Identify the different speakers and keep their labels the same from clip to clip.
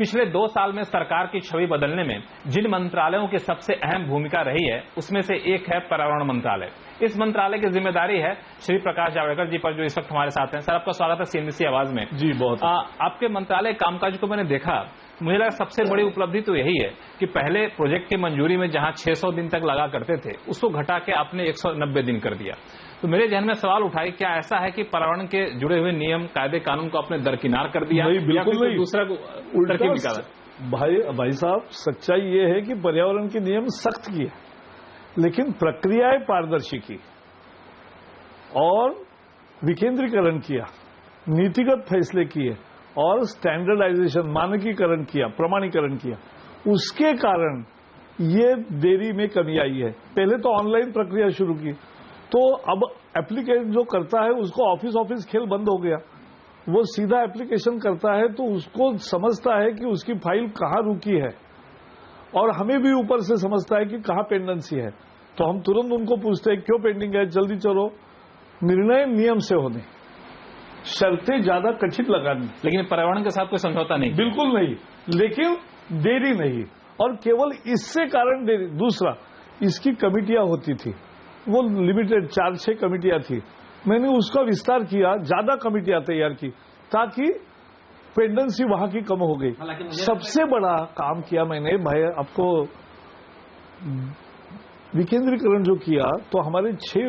Speaker 1: पिछले 2 साल में सरकार की छवि बदलने में जिन मंत्रालयों की सबसे अहम भूमिका रही है उसमें से एक है पर्यावरण मंत्रालय। इस मंत्रालय की जिम्मेदारी है श्री प्रकाश जावड़ेकर जी पर, जो इस वक्त हमारे साथ हैं। सर, आपका स्वागत है CNBC आवाज में।
Speaker 2: जी बहुत।
Speaker 1: आपके मंत्रालय कामकाज को मैंने देखा, मुझे लगा सबसे बड़ी उपलब्धि तो यही है कि पहले प्रोजेक्ट की मंजूरी में जहां 600 दिन तक लगा करते थे उसको घटा के आपने 190 दिन कर दिया। तो मेरे जहन में सवाल उठा, क्या ऐसा है कि पर्यावरण के जुड़े हुए नियम कायदे कानून को आपने दरकिनार कर दिया?
Speaker 2: नहीं, बिल्कुल नहीं।
Speaker 1: दूसरा तरकीब निकाला?
Speaker 2: भाई साहब, सच्चाई ये है कि पर्यावरण के नियम सख्त किए, लेकिन प्रक्रियाएं पारदर्शी की और विकेंद्रीकरण किया, नीतिगत फैसले किए और स्टैंडर्डाइजेशन, मानकीकरण किया, प्रमाणीकरण किया। उसके कारण ये देरी में कमी आई है। पहले तो ऑनलाइन प्रक्रिया शुरू की, तो अब एप्लीकेशन जो करता है उसको ऑफिस खेल बंद हो गया। वो सीधा एप्लीकेशन करता है तो उसको समझता है कि उसकी फाइल कहाँ रुकी है और हमें भी ऊपर से समझता है कि कहाँ पेंडेंसी है। तो हम तुरंत उनको पूछते हैं क्यों पेंडिंग है, जल्दी चलो। निर्णय नियम से होने, शर्तें ज्यादा कठिन लगानी,
Speaker 1: लेकिन पर्यावरण के साथ कोई समझौता नहीं।
Speaker 2: बिल्कुल नहीं, लेकिन देरी नहीं, और केवल इससे कारण देरी। दूसरा, इसकी कमिटियां होती थी, वो लिमिटेड 4-6 कमिटियां थी। मैंने उसका विस्तार किया, ज्यादा कमिटियां तैयार की ताकि पेंडेंसी वहां की कम हो गई। सबसे बड़ा काम किया मैंने, भाई आपको विकेंद्रीकरण जो किया, तो हमारे 6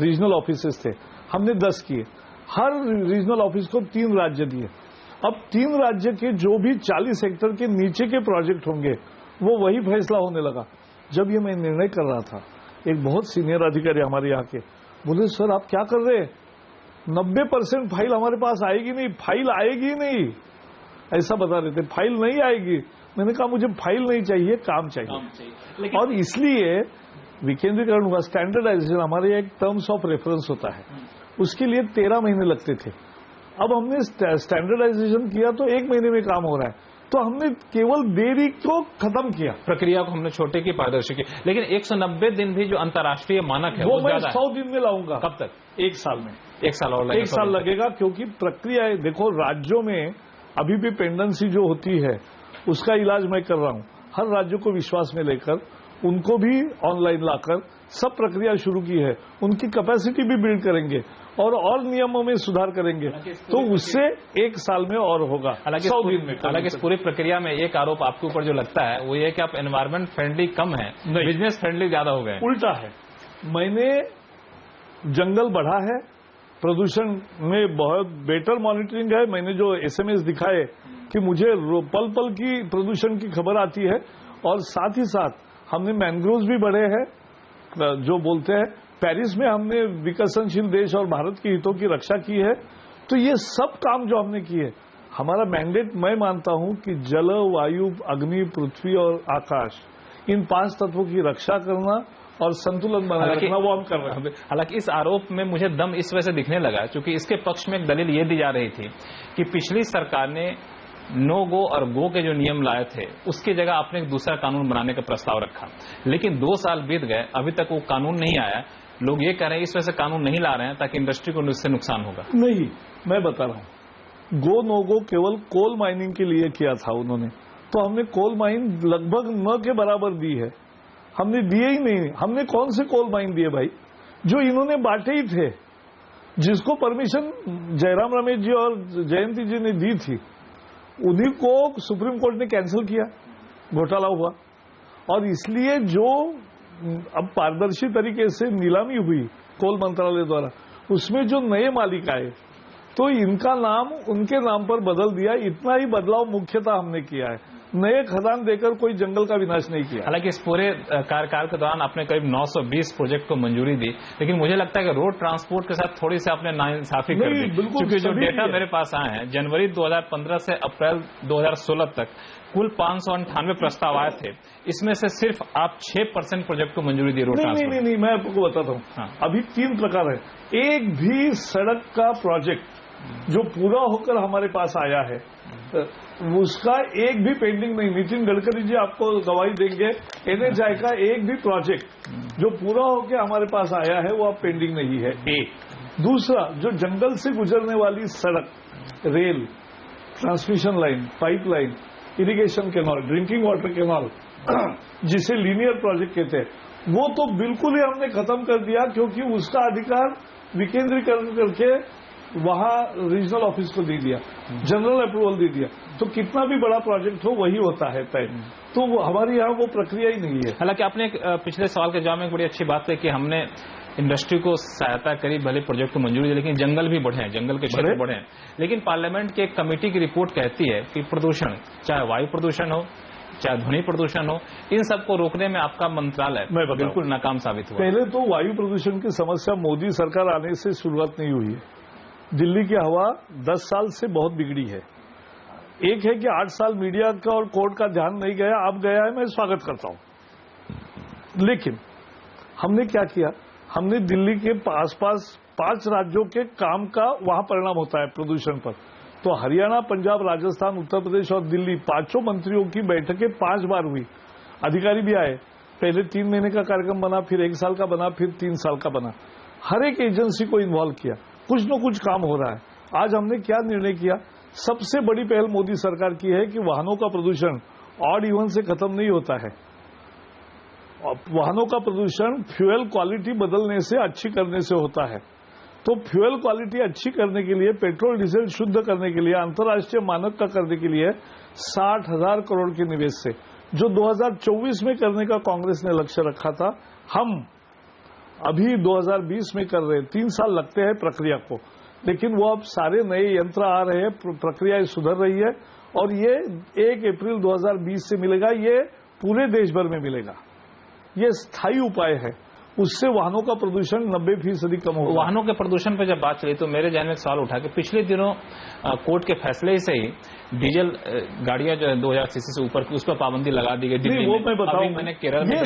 Speaker 2: रीजनल ऑफिसेस थे, हमने 10 किए। हर रीजनल ऑफिस को 3 राज्य दिए। अब 3 राज्य के जो भी 40 हेक्टेयर के नीचे के प्रोजेक्ट होंगे वो वही फैसला होने लगा। जब ये मैं निर्णय कर रहा था, एक बहुत सीनियर अधिकारी हमारे यहाँ के बोले, सर आप क्या कर रहे हैं, 90% फाइल हमारे पास आएगी नहीं, फाइल आएगी नहीं, ऐसा बता रहे थे। फाइल नहीं आएगी। मैंने कहा मुझे फाइल नहीं चाहिए, काम चाहिए। और इसलिए विकेंद्रीकरण हुआ, स्टैंडर्डाइजेशन। हमारे यहाँ एक टर्म्स ऑफ रेफरेंस होता है, उसके लिए 13 महीने लगते थे। अब हमने स्टैंडर्डाइजेशन किया तो 1 महीने में काम हो रहा है। तो हमने केवल देरी को खत्म किया,
Speaker 1: प्रक्रिया को हमने छोटे की, पारदर्शी की। लेकिन 190 दिन भी जो अंतर्राष्ट्रीय मानक है
Speaker 2: वो मैं 100 दिन में लाऊंगा।
Speaker 1: कब तक?
Speaker 2: 1 साल में।
Speaker 1: 1 साल और लगेगा?
Speaker 2: 1 साल लगेगा, क्योंकि प्रक्रिया देखो, राज्यों में अभी भी पेंडेंसी जो होती है उसका इलाज मैं कर रहा हूं। हर राज्य को विश्वास में लेकर उनको भी ऑनलाइन लाकर सब प्रक्रिया शुरू की है। उनकी कैपेसिटी भी बिल्ड करेंगे और नियमों में सुधार करेंगे, तो उससे 1 साल में और होगा, 100 दिन में।
Speaker 1: हालांकि इस पूरी प्रक्रिया में एक आरोप आपके ऊपर जो लगता है वो ये कि आप एनवायरमेंट फ्रेंडली कम है, बिजनेस फ्रेंडली ज्यादा हो गए।
Speaker 2: उल्टा है, मैंने जंगल बढ़ा है, प्रदूषण में बहुत बेटर मॉनिटरिंग है। मैंने जो SMS दिखाए कि मुझे पल पल की प्रदूषण की खबर आती है, और साथ ही साथ हमने मैंग्रोव्स भी बढ़े हैं, जो बोलते हैं। पेरिस में हमने विकसनशील देश और भारत के हितों की रक्षा की है। तो ये सब काम जो हमने किए, हमारा मैंडेट, मैं मानता हूं कि जल, वायु, अग्नि, पृथ्वी और आकाश, इन 5 तत्वों की रक्षा करना और संतुलन बनाए रखना, वो हम कर रहे हैं।
Speaker 1: हालांकि इस आरोप में मुझे दम इस वजह से दिखने लगा क्योंकि इसके पक्ष में एक दलील ये दी जा रही थी कि पिछली सरकार ने नो गो और गो के जो नियम लाए थे उसकी जगह आपने एक दूसरा कानून बनाने का प्रस्ताव रखा, लेकिन 2 साल बीत गए, अभी तक वो कानून नहीं आया। लोग ये कह रहे हैं इस वजह से कानून नहीं ला रहे हैं ताकि इंडस्ट्री को इससे नुकसान होगा।
Speaker 2: नहीं, मैं बता रहा हूं, गो नो गो केवल कोल माइनिंग के लिए किया था उन्होंने, तो हमने कोल माइन लगभग न के बराबर दी है, हमने दिए ही नहीं। हमने कौन से कोल माइन दिए भाई, जो इन्होंने बांटे ही थे, जिसको परमिशन जयराम रमेश जी और जयंती जी ने दी थी, उन्हीं को सुप्रीम कोर्ट ने कैंसिल किया, घोटाला हुआ। और इसलिए जो अब पारदर्शी तरीके से नीलामी हुई कोल मंत्रालय द्वारा, उसमें जो नए मालिक आए तो इनका नाम उनके नाम पर बदल दिया। इतना ही बदलाव मुख्यतः हमने किया है, नए खदान देकर कोई जंगल का विनाश नहीं किया।
Speaker 1: हालांकि इस पूरे कार्यकाल के दौरान आपने करीब 920 प्रोजेक्ट को मंजूरी दी, लेकिन मुझे लगता है कि रोड ट्रांसपोर्ट के साथ थोड़ी सी आपने नाइंसाफी कर दी, क्योंकि जो डेटा मेरे पास आए हैं, जनवरी 2015 से अप्रैल 2016 तक कुल 598 प्रस्ताव आए थे, इसमें से सिर्फ आप 6% प्रोजेक्ट को मंजूरी दी रोड ट्रांसपोर्ट।
Speaker 2: नहीं, मैं आपको बताता हूँ। हाँ। अभी 3 प्रकार है। एक भी सड़क का प्रोजेक्ट जो पूरा होकर हमारे पास आया है उसका एक भी पेंडिंग नहीं। नितिन गडकरी जी आपको गवाही देंगे, NHAI का एक भी प्रोजेक्ट जो पूरा होकर हमारे पास आया है वो अब पेंडिंग नहीं है। एक दूसरा, जो जंगल से गुजरने वाली सड़क, rail, transmission line, pipeline, irrigation canal, drinking water canal, जिसे लीनियर प्रोजेक्ट कहते हैं, वो तो बिल्कुल ही हमने खत्म कर दिया, क्योंकि उसका अधिकार विकेंद्रीकरण करके वहां रीजनल ऑफिस को दे दिया, जनरल अप्रूवल दे दिया। तो कितना भी बड़ा प्रोजेक्ट हो वही होता है तय। तो हमारे यहाँ वो प्रक्रिया ही नहीं है।
Speaker 1: हालांकि आपने पिछले सवाल के जवाब में एक बड़ी अच्छी बात है कि हमने इंडस्ट्री को सहायता करी, भले प्रोजेक्ट को मंजूरी दी, लेकिन जंगल भी बढ़े हैं, जंगल के क्षेत्र बढ़े हैं। लेकिन पार्लियामेंट की एक कमेटी की रिपोर्ट कहती है कि प्रदूषण, चाहे वायु प्रदूषण हो, चाहे ध्वनि प्रदूषण हो, इन सबको रोकने में आपका मंत्रालय बिल्कुल नाकाम साबित हुआ।
Speaker 2: पहले तो वायु प्रदूषण की समस्या मोदी सरकार आने से शुरुआत नहीं हुई है। दिल्ली की हवा 10 साल से बहुत बिगड़ी है। एक है कि 8 साल मीडिया का और कोर्ट का ध्यान नहीं गया, अब गया है, मैं स्वागत करता हूं। लेकिन हमने क्या किया, हमने दिल्ली के आसपास 5 राज्यों के काम का वहां परिणाम होता है प्रदूषण पर। तो हरियाणा, पंजाब, राजस्थान, उत्तर प्रदेश और दिल्ली, 5 मंत्रियों की बैठकें 5 बार हुई। अधिकारी भी आए, पहले 3 महीने का कार्यक्रम बना, फिर 1 साल का बना, फिर 3 साल का बना। हर एक एजेंसी को इन्वॉल्व किया, कुछ न कुछ काम हो रहा है। आज हमने क्या निर्णय किया, सबसे बड़ी पहल मोदी सरकार की है कि वाहनों का प्रदूषण ऑड इवन से खत्म नहीं होता है। वाहनों का प्रदूषण फ्यूल क्वालिटी बदलने से, अच्छी करने से होता है। तो फ्यूल क्वालिटी अच्छी करने के लिए, पेट्रोल डीजल शुद्ध करने के लिए, अंतर्राष्ट्रीय मानक का करने के लिए 60,000 करोड़ के निवेश से, जो 2024 में करने का कांग्रेस ने लक्ष्य रखा था, हम अभी 2020 में कर रहे हैं। 3 साल लगते हैं प्रक्रिया को, लेकिन वो अब सारे नए यंत्र आ रहे हैं, प्रक्रिया सुधर रही है और ये 1 अप्रैल 2020 से मिलेगा। ये पूरे देश भर में मिलेगा। ये स्थायी उपाय है, उससे वाहनों का प्रदूषण 90% कम होगा।
Speaker 1: वाहनों के प्रदूषण पर जब बात चली तो मेरे जहन में एक सवाल उठा कि पिछले दिनों कोर्ट के फैसले से ही डीजल गाड़ियां जो है 2000 सीसी से ऊपर की, उस पर पाबंदी लगा दी गई।
Speaker 2: वो मैं बताऊं,
Speaker 1: मैंने केरल में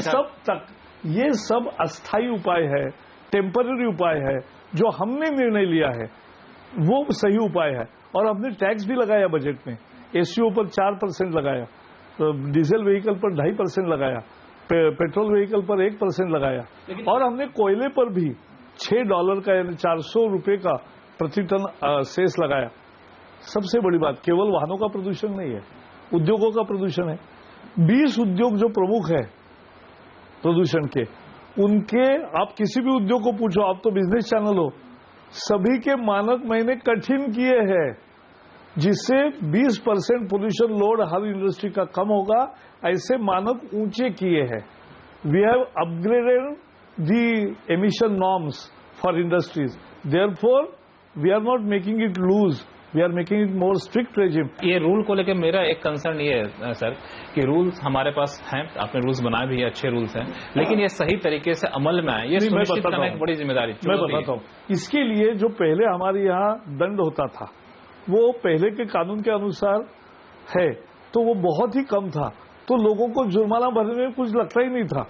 Speaker 2: ये सब अस्थायी उपाय है, टेम्पररी उपाय है। जो हमने निर्णय लिया है वो सही उपाय है। और हमने टैक्स भी लगाया बजट में, एसयूओ पर 4% लगाया, तो डीजल व्हीकल पर 2.5% लगाया, पेट्रोल व्हीकल पर 1% लगाया, और हमने कोयले पर भी $6 का यानी 400 रुपए का प्रति टन सेस लगाया। सबसे बड़ी बात, केवल वाहनों का प्रदूषण नहीं है, उद्योगों का प्रदूषण है। 20 उद्योग जो प्रमुख है प्रदूषण के, उनके, आप किसी भी उद्योग को पूछो, आप तो बिजनेस चैनल हो, सभी के मानक मैंने कठिन किए हैं, जिससे 20% पोल्यूशन लोड हर इंडस्ट्री का कम होगा। ऐसे मानक ऊंचे किए हैं। We have upgraded the emission norms for industries, therefore we are not making it loose, we are making it more strict regime.
Speaker 1: ये रूल को लेकर मेरा एक कंसर्न ये है सर कि रूल्स हमारे पास हैं, आपने रूल्स बनाए भी है, अच्छे रूल्स हैं, लेकिन ये सही तरीके से अमल में आए, ये सुनिश्चित करना एक बड़ी जिम्मेदारी।
Speaker 2: मैं बताता हूँ, इसके लिए जो पहले हमारे यहाँ दंड होता था वो पहले के कानून के अनुसार है, तो वो बहुत ही कम था, तो लोगों को जुर्माना भरने में कुछ लगता ही नहीं था।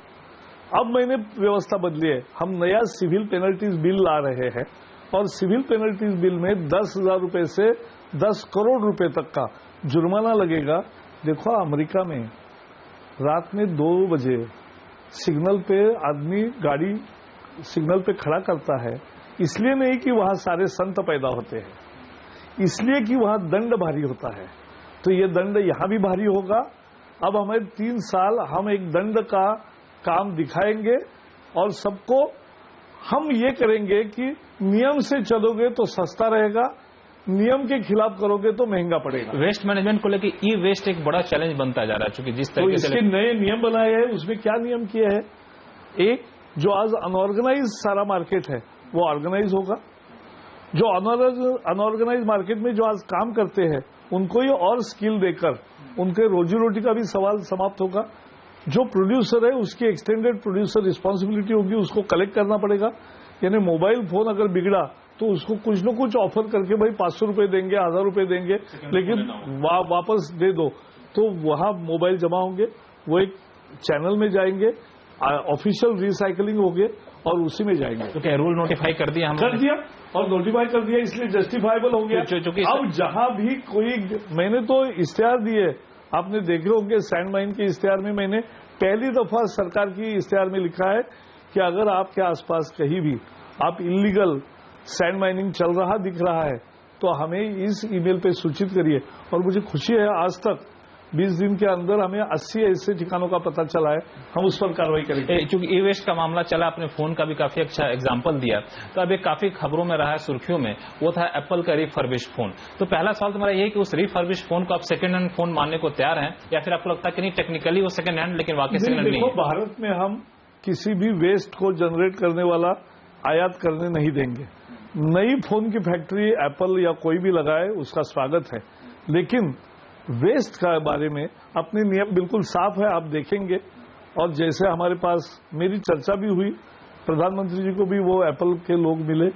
Speaker 2: अब मैंने व्यवस्था बदली है, हम नया सिविल पेनल्टीज बिल ला रहे हैं, और सिविल पेनल्टीज बिल में 10,000 रुपए से 10 करोड़ रुपए तक का जुर्माना लगेगा। देखो, अमेरिका में रात में 2 बजे सिग्नल पे आदमी गाड़ी सिग्नल पे खड़ा करता है, इसलिए नहीं कि वहां सारे संत पैदा होते हैं, इसलिए कि वहां दंड भारी होता है। तो ये दंड यहां भी भारी होगा। अब हमें 3 साल हम एक दंड का काम दिखाएंगे, और सबको हम ये करेंगे कि नियम से चलोगे तो सस्ता रहेगा, नियम के खिलाफ करोगे तो महंगा पड़ेगा।
Speaker 1: वेस्ट मैनेजमेंट को लेकर ई वेस्ट एक बड़ा चैलेंज बनता जा रहा है, क्योंकि जिस तरीके से
Speaker 2: इसके नए नियम बनाए हैं, उसमें क्या नियम किए हैं, एक जो आज अनऑर्गेनाइज सारा मार्केट है वो ऑर्गेनाइज होगा। जो अनऑर्गेनाइज मार्केट में जो आज काम करते हैं उनको ये और स्किल देकर उनके रोजी रोटी का भी सवाल समाप्त होगा। जो प्रोड्यूसर है उसकी एक्सटेंडेड प्रोड्यूसर रिस्पॉन्सिबिलिटी होगी, उसको कलेक्ट करना पड़ेगा। यानी मोबाइल फोन अगर बिगड़ा तो उसको कुछ न कुछ ऑफर करके भाई 500 रुपए देंगे, 1000 रुपए देंगे, लेकिन वापस दे दो, तो वहां मोबाइल जमा होंगे, वो एक चैनल में जाएंगे, ऑफिशियल रिसाइकलिंग होगी और उसी में जाएंगे।
Speaker 1: तो क्या रूल नोटिफाई कर दिया हमने?
Speaker 2: कर दिया, और नोटिफाई कर दिया, इसलिए जस्टिफाइबल हो गया। अब जहां भी कोई, मैंने तो इश्तेहार दिए, आपने देखे होंगे सैंड माइन के इश्तेहार में मैंने पहली दफा सरकार की इश्तेहार में लिखा है कि अगर आपके आसपास कहीं भी आप इलीगल सैंड माइनिंग चल रहा दिख रहा है तो हमें इस ईमेल पे सूचित करिए। और मुझे खुशी है आज तक 20 दिन के अंदर हमें 80 ऐसे ठिकानों का पता चला है, हम उस पर कार्रवाई करेंगे।
Speaker 1: चूंकि ई वेस्ट का मामला चला, आपने फोन का भी काफी अच्छा एग्जांपल दिया, तो अब एक काफी खबरों में रहा है, सुर्खियों में, वो था एप्पल का रिफर्बिश फोन। तो पहला सवाल तुम्हारा ये है कि उस रिफर्बिश फोन को आप सेकंड हैंड फोन मानने को तैयार हैं, या फिर आपको लगता है कि नहीं टेक्निकली वो सेकंड हैंड लेकिन वाकई सेकंड हैंड नहीं है?
Speaker 2: भारत में हम किसी भी वेस्ट को जनरेट करने वाला आयात करने नहीं देंगे। नई फोन की फैक्ट्री एप्पल या कोई भी लगाए उसका स्वागत है, लेकिन वेस्ट का बारे में अपने नियम बिल्कुल साफ है, आप देखेंगे। और जैसे हमारे पास मेरी चर्चा भी हुई, प्रधानमंत्री जी को भी वो एप्पल के लोग मिले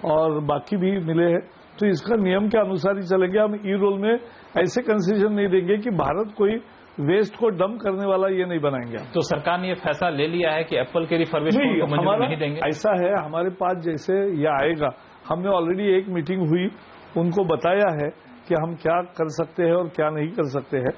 Speaker 2: और बाकी भी मिले हैं, तो इसका नियम के अनुसार ही चलेंगे। हम ई रोल में ऐसे कंसेशन नहीं देंगे कि भारत कोई वेस्ट को डंप करने वाला ये नहीं बनाएंगे।
Speaker 1: तो सरकार ने ये फैसला ले लिया है कि एप्पल के रिफर्बिश फोन को मंजूरी नहीं देंगे?
Speaker 2: ऐसा है, हमारे पास जैसे ये आएगा, हमने ऑलरेडी एक मीटिंग हुई, उनको बताया है कि हम क्या कर सकते हैं और क्या नहीं कर सकते हैं।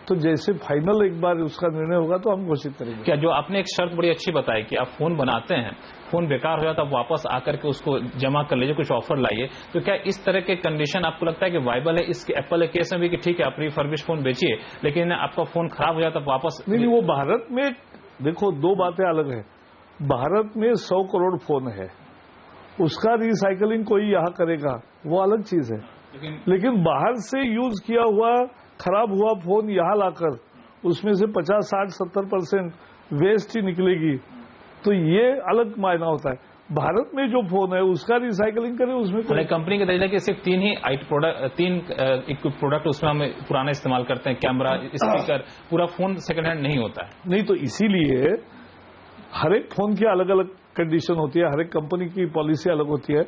Speaker 2: तो जैसे फाइनल एक बार उसका निर्णय होगा तो हम घोषित करेंगे।
Speaker 1: क्या जो आपने एक शर्त बड़ी अच्छी बताई कि आप फोन बनाते हैं, फोन बेकार हो जाता है, वापस आकर के उसको जमा कर लीजिए, कुछ ऑफर लाइए, तो क्या इस तरह के कंडीशन आपको लगता है कि वाइबल है इस एप्पल के केस में भी कि ठीक है आप रिफर्बिश फोन बेचिए, लेकिन आपका फोन खराब हो जाता है वापस?
Speaker 2: नहीं, वो भारत में देखो दो बातें अलग है। भारत में 100 करोड़ फोन है, उसका रिसाइकलिंग कोई यहाँ करेगा वो अलग चीज है, लेकिन बाहर से यूज किया हुआ खराब हुआ फोन यहाँ लाकर उसमें से 50, 60, 70% वेस्ट ही निकलेगी, तो ये अलग मायना होता है। भारत में जो फोन है उसका रिसाइकलिंग करें, उसमें
Speaker 1: कंपनी के दर्जा के सिर्फ तीन प्रोडक्ट उसमें हम पुराना इस्तेमाल करते हैं, कैमरा, स्पीकर, पूरा फोन सेकंड हैंड नहीं होता है।
Speaker 2: नहीं, तो इसीलिए हर एक फोन की अलग अलग कंडीशन होती है, हर एक कंपनी की पॉलिसी अलग होती है।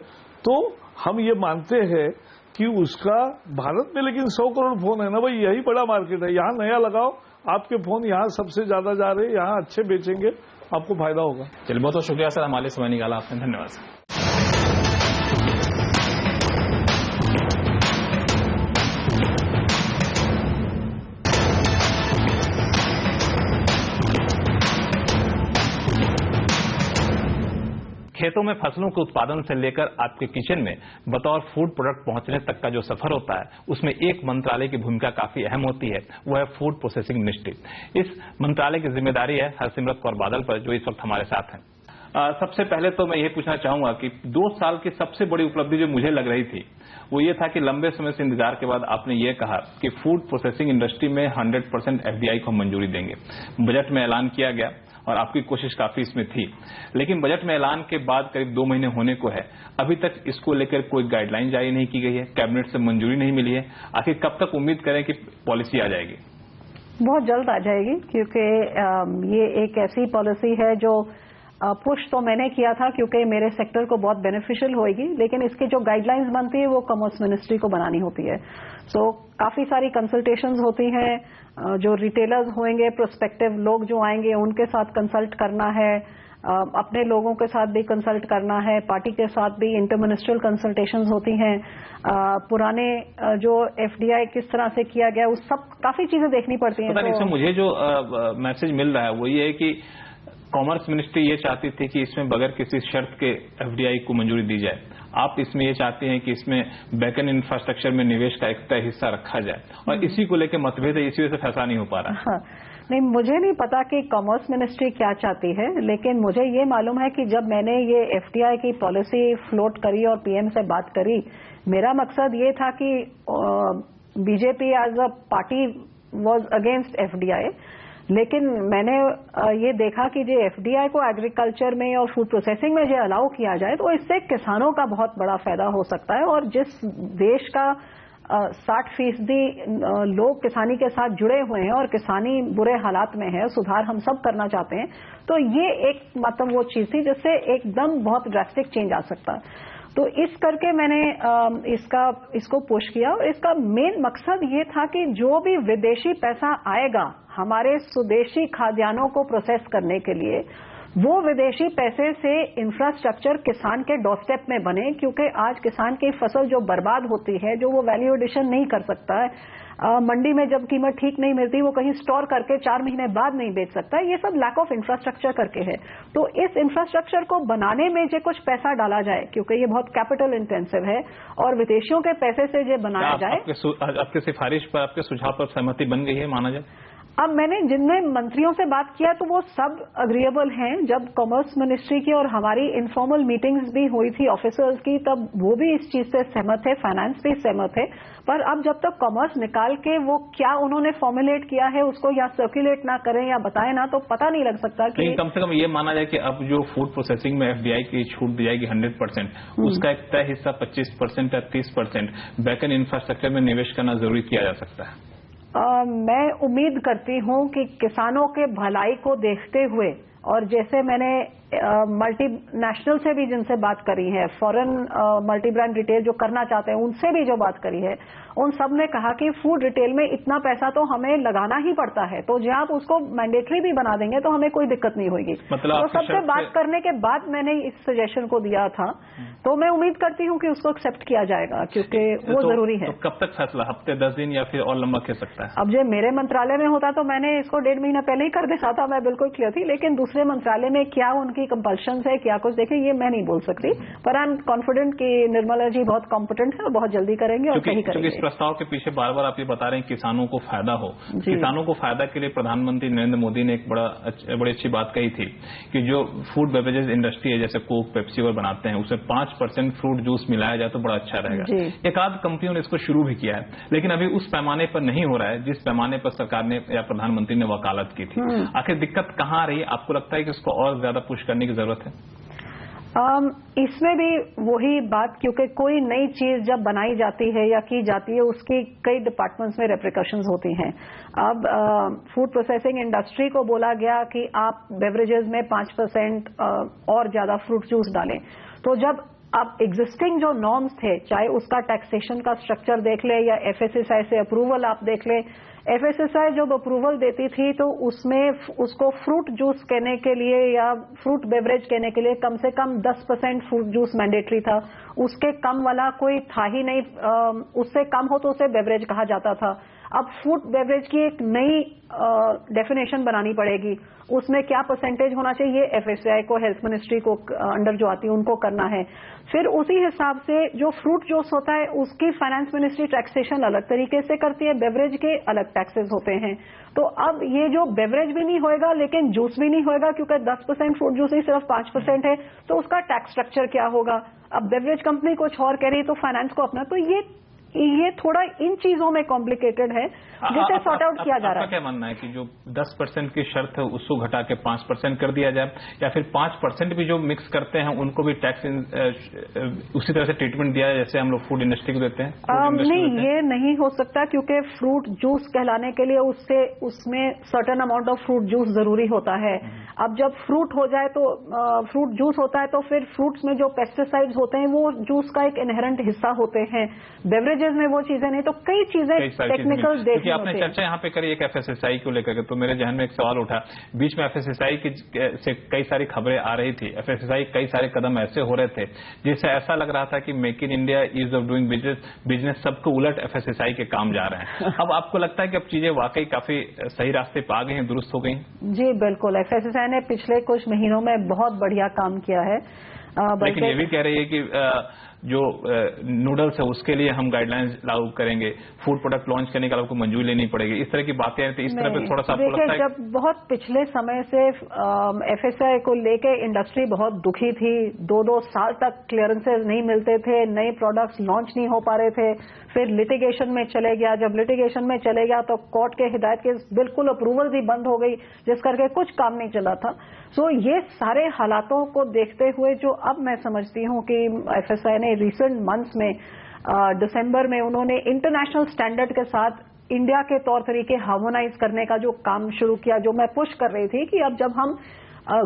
Speaker 2: तो हम ये मानते हैं कि उसका भारत में, लेकिन 100 करोड़ फोन है ना भाई, यही बड़ा मार्केट है, यहाँ नया लगाओ, आपके फोन यहाँ सबसे ज्यादा जा रहे हैं, यहाँ अच्छे बेचेंगे, आपको फायदा होगा।
Speaker 1: चलिए, बहुत बहुत शुक्रिया सर, हमारे समय निकाला आपने, धन्यवाद सर। खेतों में फसलों के उत्पादन से लेकर आपके किचन में बतौर फूड प्रोडक्ट पहुंचने तक का जो सफर होता है, उसमें एक मंत्रालय की भूमिका काफी अहम होती है, वो है फूड प्रोसेसिंग मिनिस्ट्री। इस मंत्रालय की जिम्मेदारी है हरसिमरत कौर बादल पर, जो इस वक्त हमारे साथ हैं। सबसे पहले तो मैं ये पूछना चाहूंगा कि 2 साल की सबसे बड़ी उपलब्धि जो मुझे लग रही थी वो ये था कि लंबे समय से इंतजार के बाद आपने ये कहा कि फूड प्रोसेसिंग इंडस्ट्री में 100% FDI को मंजूरी देंगे। बजट में ऐलान किया गया और आपकी कोशिश काफी इसमें थी, लेकिन बजट में ऐलान के बाद करीब 2 महीने होने को है, अभी तक इसको लेकर कोई गाइडलाइन जारी नहीं की गई है, कैबिनेट से मंजूरी नहीं मिली है। आखिर कब तक उम्मीद करें कि पॉलिसी आ जाएगी?
Speaker 3: बहुत जल्द आ जाएगी, क्योंकि ये एक ऐसी पॉलिसी है जो पुश तो मैंने किया था क्योंकि मेरे सेक्टर को बहुत बेनिफिशियल होएगी, लेकिन इसकी जो गाइडलाइंस बनती है वो कॉमर्स मिनिस्ट्री को बनानी होती है। सो काफी सारी कंसल्टेशंस होती हैं, जो रिटेलर्स होंगे, प्रोस्पेक्टिव लोग जो आएंगे उनके साथ कंसल्ट करना है, अपने लोगों के साथ भी कंसल्ट करना है, पार्टी के साथ भी इंटर मिनिस्ट्रियल कंसल्टेशंस होती हैं, पुराने जो FDI किस तरह से किया गया उस सब काफी चीजें देखनी पड़ती हैं।
Speaker 1: तो इसमें मुझे जो मैसेज मिल रहा है वो ये है कि कॉमर्स मिनिस्ट्री ये चाहती थी कि इसमें बगैर किसी शर्त के FDI को मंजूरी दी जाए, आप इसमें ये चाहते हैं कि इसमें बैकएंड इंफ्रास्ट्रक्चर में निवेश का एक तय हिस्सा रखा जाए, और इसी को लेकर मतभेद है, इसी वजह से फैसला नहीं हो पा रहा है।
Speaker 3: हाँ, नहीं, मुझे नहीं पता कि कॉमर्स मिनिस्ट्री क्या चाहती है, लेकिन मुझे ये मालूम है कि जब मैंने ये FDI की पॉलिसी फ्लोट करी और PM से बात करी, मेरा मकसद ये था कि BJP as a party was against FDI, लेकिन मैंने ये देखा कि जो FDI को एग्रीकल्चर में और फूड प्रोसेसिंग में जो अलाउ किया जाए तो इससे किसानों का बहुत बड़ा फायदा हो सकता है, और जिस देश का 60% लोग किसानी के साथ जुड़े हुए हैं और किसानी बुरे हालात में है, सुधार हम सब करना चाहते हैं, तो ये एक मतलब वो चीज थी जिससे एकदम बहुत ड्रास्टिक चेंज आ सकता है। तो इस करके मैंने इसको पुश किया, और इसका मेन मकसद ये था कि जो भी विदेशी पैसा आएगा हमारे स्वदेशी खाद्यान्नों को प्रोसेस करने के लिए, वो विदेशी पैसे से इंफ्रास्ट्रक्चर किसान के डोरस्टेप में बने, क्योंकि आज किसान की फसल जो बर्बाद होती है, जो वो वैल्यू एडिशन नहीं कर सकता है, मंडी में जब कीमत ठीक नहीं मिलती वो कहीं स्टोर करके 4 महीने बाद नहीं बेच सकता, ये सब लैक ऑफ इंफ्रास्ट्रक्चर करके है। तो इस इंफ्रास्ट्रक्चर को बनाने में जो कुछ पैसा डाला जाए, क्योंकि ये बहुत कैपिटल इंटेंसिव है, और विदेशियों के पैसे से जो बनाया जाए।
Speaker 1: आपके सिफारिश पर, आपके सुझाव पर सहमति बन गई है, माना जाए?
Speaker 3: अब मैंने जिनमें मंत्रियों से बात किया तो वो सब अग्रीएबल हैं। जब कॉमर्स मिनिस्ट्री की और हमारी इनफॉर्मल मीटिंग्स भी हुई थी ऑफिसर्स की, तब वो भी इस चीज से सहमत है, फाइनेंस भी सहमत है। पर अब जब तक कॉमर्स निकाल के वो क्या उन्होंने फॉर्मुलेट किया है उसको या सर्कुलेट ना करें या बताएं ना, तो पता नहीं लग सकता कि
Speaker 1: कम से कम ये माना जाए कि अब जो फूड प्रोसेसिंग में एफडीआई की छूट दी जाएगी 100%, उसका एक तय हिस्सा 25% या 30% बैकएंड इंफ्रास्ट्रक्चर में निवेश करना जरूरी किया जा सकता है।
Speaker 3: मैं उम्मीद करती हूं कि किसानों के भलाई को देखते हुए, और जैसे मैंने मल्टीनेशनल से भी जिनसे बात करी है, फॉरेन मल्टी ब्रांड रिटेल जो करना चाहते हैं उनसे भी जो बात करी है, उन सब ने कहा कि फूड रिटेल में इतना पैसा तो हमें लगाना ही पड़ता है, तो जब आप उसको मैंडेटरी भी बना देंगे तो हमें कोई दिक्कत नहीं होगी।
Speaker 1: मतलब
Speaker 3: तो सबसे बात करने के बाद मैंने इस सजेशन को दिया था, तो मैं उम्मीद करती हूं कि उसको एक्सेप्ट किया जाएगा, क्योंकि वो जरूरी है।
Speaker 1: तो कब तक फैसला, हफ्ते 10 दिन या फिर और लंबा खेल सकता है?
Speaker 3: अब जो मेरे मंत्रालय में होता तो मैंने इसको 1.5 महीना पहले ही कर देना था, मैं बिल्कुल क्लियर थी। लेकिन दूसरे मंत्रालय में क्या उनकी कंपल्शन है, क्या कुछ देखें, ये मैं नहीं बोल सकती, पर आई एम कॉन्फिडेंट कि निर्मला जी बहुत कॉम्पिटेंट है और बहुत जल्दी करेंगे और सही करेंगे।
Speaker 1: इस प्रस्ताव के पीछे बार बार आप ये बता रहे हैं किसानों को फायदा हो, किसानों को फायदा के लिए प्रधानमंत्री नरेंद्र मोदी ने एक बड़ी अच्छी बात कही थी कि जो फूड बेवरेजेस इंडस्ट्री है, जैसे कोक, पेप्सी और बनाते हैं, उसमें 5% फ्रूट जूस मिलाया जाए तो बड़ा अच्छा रहेगा। एक आध कंपनियों ने इसको शुरू भी किया है, लेकिन अभी उस पैमाने पर नहीं हो रहा है जिस पैमाने पर सरकार ने या प्रधानमंत्री ने वकालत की थी। आखिर दिक्कत कहां आ रही है? आपको लगता है कि इसको और ज्यादा पुश करने की जरूरत है?
Speaker 3: इसमें भी वही बात, क्योंकि कोई नई चीज जब बनाई जाती है या की जाती है उसकी कई डिपार्टमेंट्स में रेप्रिकॉशंस होती हैं। अब फूड प्रोसेसिंग इंडस्ट्री को बोला गया कि आप बेवरेजेस में 5% और ज्यादा फ्रूट जूस डालें, तो जब अब एग्जिस्टिंग जो नॉर्म्स थे, चाहे उसका टैक्सेशन का स्ट्रक्चर देख ले या एफएसएसआई से अप्रूवल आप देख ले, एफएसएसआई जब अप्रूवल देती थी तो उसमें उसको फ्रूट जूस कहने के लिए या फ्रूट बेवरेज कहने के लिए कम से कम 10% फ्रूट जूस मैंडेटरी था, उसके कम वाला कोई था ही नहीं, उससे कम हो तो उसे बेवरेज कहा जाता था। अब फूड बेवरेज की एक नई डेफिनेशन बनानी पड़ेगी, उसमें क्या परसेंटेज होना चाहिए, एफएसआई को, हेल्थ मिनिस्ट्री को अंडर जो आती है उनको करना है। फिर उसी हिसाब से जो फ्रूट जूस होता है उसकी फाइनेंस मिनिस्ट्री टैक्सेशन अलग तरीके से करती है, बेवरेज के अलग टैक्सेस होते हैं। तो अब ये जो बेवरेज भी नहीं होएगा लेकिन जूस भी नहीं होएगा, क्योंकि 10% फ्रूट जूस ही सिर्फ 5% है, तो उसका टैक्स स्ट्रक्चर क्या होगा? अब बेवरेज कंपनी कुछ और कह रही तो फाइनेंस को अपना, तो ये थोड़ा इन चीजों में कॉम्प्लिकेटेड है जिसे सॉर्ट आउट किया जा रहा है।
Speaker 1: आपका क्या मानना है कि जो 10% की शर्त है उसको घटा के 5% कर दिया जाए, या फिर 5% भी जो मिक्स करते हैं उनको भी टैक्स उसी तरह से ट्रीटमेंट दिया जाए जैसे हम लोग फूड इंडस्ट्री को देते हैं?
Speaker 3: नहीं, ये नहीं हो सकता, क्योंकि फ्रूट जूस कहलाने के लिए उसमें certain amount of fruit juice जरूरी होता है। अब जब फ्रूट हो जाए तो फ्रूट जूस होता है, तो फिर फ्रूट्स में जो पेस्टिसाइड्स होते हैं वो जूस का एक इनहेरेंट हिस्सा होते हैं, बेवरेजेस में वो चीजें नहीं, तो कई चीजें टेक्निकल देखनी
Speaker 1: आपने चर्चा यहाँ पे करी एक एफएसएसआई को लेकर के, तो मेरे जहन में एक सवाल उठा। बीच में एफएसएसआई से कई सारी खबरें आ रही थी, एफएसएसआई कई सारे कदम ऐसे हो रहे थे जिससे ऐसा लग रहा था कि make in India, ease of doing business सबको उलट एफएसएसआई के काम जा रहे हैं। अब आपको लगता है कि अब चीजें वाकई काफी सही रास्ते पे आ गई हैं, दुरुस्त हो गई?
Speaker 3: जी बिल्कुल, एफएसएसआई ने पिछले कुछ महीनों में बहुत बढ़िया काम किया है।
Speaker 1: लेकिन ये भी कह रही है कि जो नूडल्स है उसके लिए हम गाइडलाइंस लागू करेंगे, फूड प्रोडक्ट लॉन्च करने के लिए आपको मंजूरी लेनी पड़ेगी, इस तरह की बातें हैं। तो इस तरह पे थोड़ा सा आपको लगता है?
Speaker 3: जब बहुत पिछले समय से एफएसआई को लेके इंडस्ट्री बहुत दुखी थी, 2-2 साल तक क्लियरेंसेज नहीं मिलते थे, नए प्रोडक्ट्स लॉन्च नहीं हो पा रहे थे, फिर लिटिगेशन में चले गया। जब लिटिगेशन में चले गया तो कोर्ट के हिदायत के बिल्कुल अप्रूवल ही बंद हो गई, जिस करके कुछ काम नहीं चला था। सो ये सारे हालातों को देखते हुए जो अब मैं समझती हूँ कि एफएसआई ने रिसेंट मंथ्स में दिसंबर में उन्होंने इंटरनेशनल स्टैंडर्ड के साथ इंडिया के तौर तरीके हार्मोनाइज करने का जो काम शुरू किया, जो मैं पुश कर रही थी कि अब जब हम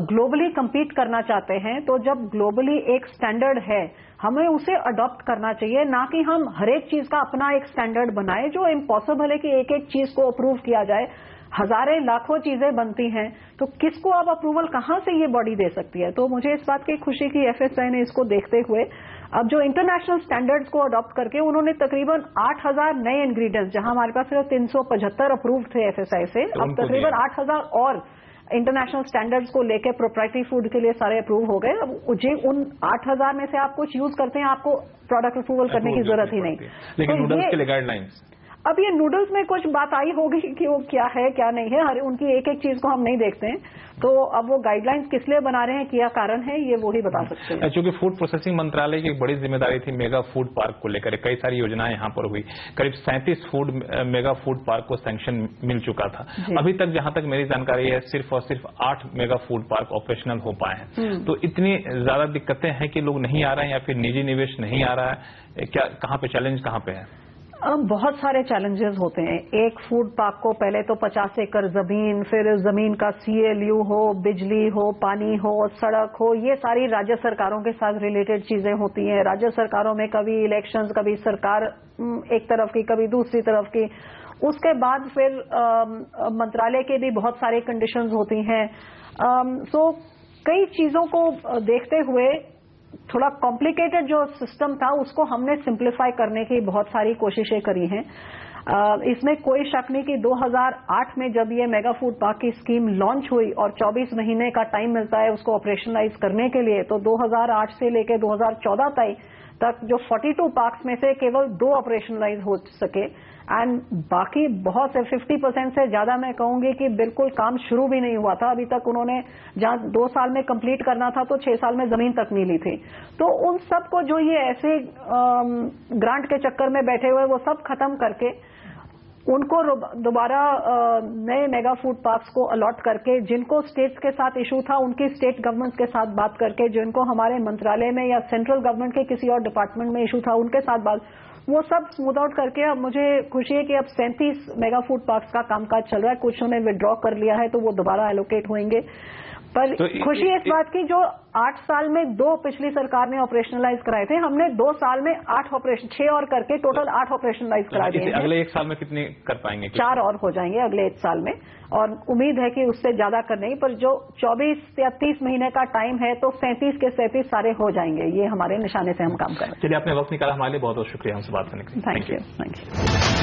Speaker 3: ग्लोबली compete करना चाहते हैं तो जब ग्लोबली एक स्टैंडर्ड है हमें उसे अडॉप्ट करना चाहिए, ना कि हम हर एक चीज का अपना एक स्टैंडर्ड बनाए। जो इम्पॉसिबल है कि एक एक चीज को अप्रूव किया जाए। हजारें लाखों चीजें बनती हैं, तो किसको अब अप्रूवल कहां से ये बॉडी दे सकती है? तो मुझे इस बात की खुशी की एफएसआई ने इसको देखते हुए अब जो इंटरनेशनल स्टैंडर्ड्स को अडॉप्ट करके उन्होंने तकरीबन 8000 नए इंग्रेडिएंट्स, जहां हमारे पास सिर्फ 375 अप्रूव थे एफएसआई से, अब तकरीबन 8000 और इंटरनेशनल स्टैंडर्ड्स को लेकर प्रोप्राइटरी फूड के लिए सारे अप्रूव हो गए। अब उन 8000 में से आप कुछ यूज करते हैं, आपको प्रोडक्ट अप्रूवल करने की जरूरत ही नहीं।
Speaker 1: लेकिन नूडल्स के लिए गाइडलाइंस,
Speaker 3: अब ये नूडल्स में कुछ बात आई होगी कि वो क्या है क्या नहीं है, हर उनकी एक एक चीज को हम नहीं देखते हैं, तो अब वो गाइडलाइंस किस लिए बना रहे हैं, क्या कारण है, ये वो ही बता सकते हैं।
Speaker 1: चूंकि फूड प्रोसेसिंग मंत्रालय की एक बड़ी जिम्मेदारी थी मेगा फूड पार्क को लेकर, कई सारी योजनाएं यहां पर हुई, करीब 37 मेगा फूड पार्क को सैंक्शन मिल चुका था। अभी तक जहां तक मेरी जानकारी है सिर्फ और सिर्फ 8 मेगा फूड पार्क ऑपरेशनल हो पाए हैं। तो इतनी ज्यादा दिक्कतें हैं कि लोग नहीं आ रहे हैं या फिर निजी निवेश नहीं आ रहा है, क्या कहां पे चैलेंज कहां पे है?
Speaker 3: बहुत सारे चैलेंजेस होते हैं। एक फूड पार्क को पहले तो 50 एकड़ जमीन, फिर जमीन का CLU हो, बिजली हो, पानी हो, सड़क हो, ये सारी राज्य सरकारों के साथ रिलेटेड चीजें होती हैं। राज्य सरकारों में कभी इलेक्शंस, कभी सरकार एक तरफ की, कभी दूसरी तरफ की। उसके बाद फिर मंत्रालय के भी बहुत सारे कंडीशंस होती हैं। सो कई चीजों को देखते हुए थोड़ा कॉम्प्लिकेटेड जो सिस्टम था उसको हमने सिंप्लीफाई करने की बहुत सारी कोशिशें करी हैं। इसमें कोई शक नहीं कि 2008 में जब ये मेगा फूड पार्क की स्कीम लॉन्च हुई और 24 महीने का टाइम मिलता है उसको ऑपरेशनलाइज करने के लिए, तो 2008 से लेकर 2014 तक जो 42 पार्क्स में से केवल 2 ऑपरेशनलाइज हो सके, एंड बाकी बहुत से 50% से ज्यादा मैं कहूंगी कि बिल्कुल काम शुरू भी नहीं हुआ था। अभी तक उन्होंने जहां 2 साल में कंप्लीट करना था तो 6 साल में जमीन तक नहीं ली थी। तो उन सबको जो ये ऐसे ग्रांट के चक्कर में बैठे हुए, वो सब खत्म करके उनको दोबारा नए मेगा फूड पार्क्स को अलॉट करके, जिनको स्टेट्स के साथ इशू था उनकी स्टेट गवर्नमेंट्स के साथ बात करके, जिनको हमारे मंत्रालय में या सेंट्रल गवर्नमेंट के किसी और डिपार्टमेंट में इशू था उनके साथ बात, वो सब स्मूथ आउट करके अब मुझे खुशी है कि अब 37 मेगा फूड पार्क्स का कामकाज चल रहा है। कुछ उन्हें विड्रॉ कर लिया है तो वो दोबारा एलोकेट होंगे। पर तो खुशी इस बात की जो 8 साल में 2 पिछली सरकार ने ऑपरेशनलाइज कराए थे, हमने 2 साल में 8 ऑपरेशन, 6 और करके टोटल 8 ऑपरेशनलाइज करा दिए।
Speaker 1: अगले 1 साल में कितने कर पाएंगे?
Speaker 3: 4 और हो जाएंगे अगले 1 साल में, और उम्मीद है कि उससे ज्यादा करने की। पर जो 24 या 30 महीने का टाइम है तो 37 के 37 सारे हो जाएंगे। ये हमारे निशाने से हम काम कर रहे हैं।
Speaker 1: चलिए, आपने वक्त निकाला हमारे लिए, बहुत बहुत शुक्रिया हमसे बात करने के लिए।
Speaker 3: Thank you.